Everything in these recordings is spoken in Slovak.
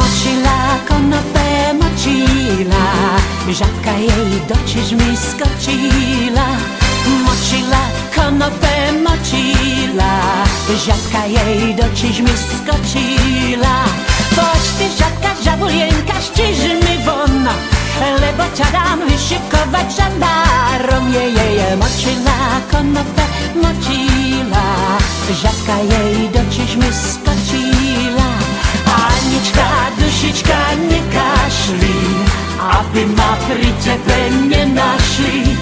Močila, konopé močila, žabka jej do čižmy skočila. Močila, konopé močila, žabka jej do čižmy skočila. Poď ty, žabka, žabulienka, z čižmy von, lebo ťa dám vyšikovať žandárom. Močila, konopé močila, žabka jej do čižmy skočila. Anička, dušička, nekašli, aby ma pri tebe nenašli.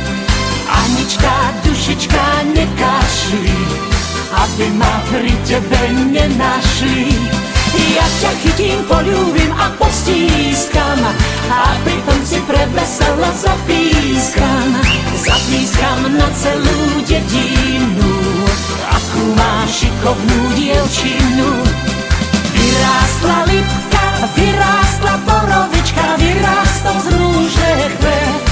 Anička, dušička, nekašli, aby ma pri tebe nenašli. Ja ťa chytím, poľúbim a postískam, a pritom si preveselo zapískam. Zapískam na celú dedinu, akú máš šikovnú dievčinu. Vyrástla lipka, vyrástla borovička, vyrástol z rúže chvet.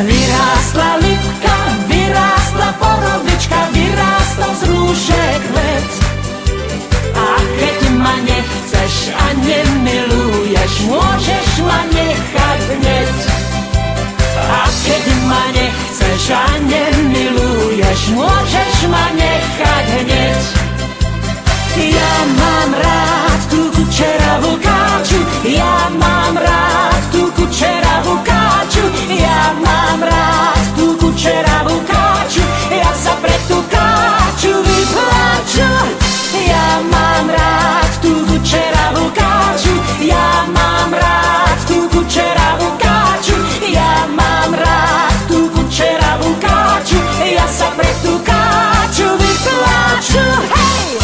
Vyrástla lipka, vyrástla borovička, vyrástol z rúže chvet. A keď ma nechceš a nemiluješ, môžeš ma nechať hneď. A keď ma nechceš a nemiluješ, môžeš ma nechať hneď. Ja mám rád tú kučeravú káču, ja mám rád tú kučeravú káču, ja mám rád tú kučeravú káču, ja sa pre tú káču vypláču. Ja mám rád tú kučeravú káču, ja mám rád tú kučeravú káču, ja mám rád tú kučeravú káču, ja sa pre tú káču vypláču. Hej!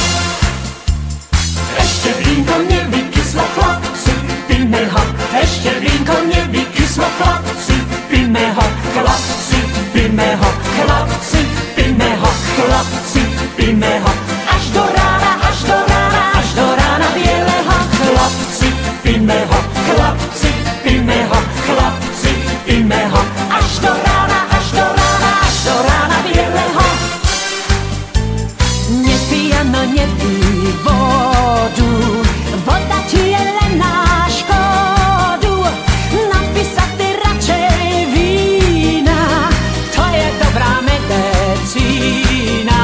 Ešte vínko nevykyslo, chlapci, píme ho. Ešte vínko nevykyslo, chlapci, píme ho. Chlapci, píme ho, chlapci, píme ho, chlapci, píme ho. Až do rána, až do rána, až do rána bieleho. Chlapci, píme ho, chlapci, píme ho, chlapci, píme ho. Až do rána, až do rána, až do rána bieleho. Nepijano, nepij vodu, voda ti je len na škodu. Napij sa ty radšej vína, to je dobrá medicína.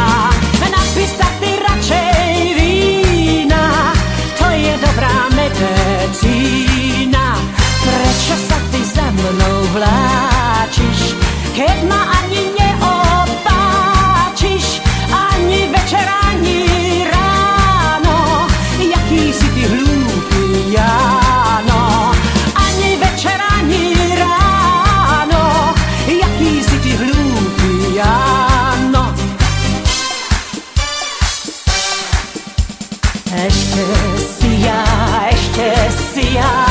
Napij sa ty radšej vína, to je dobrá medicína. Prečo sa ty za mnou vláčiš, keď ma ani neopáčiš, ani večer, ani ráno? Jaký si ty hlúpy, Jáno, ani večer, ani ráno. Jaký si ty hlúpy, Jáno. Ešte si ja,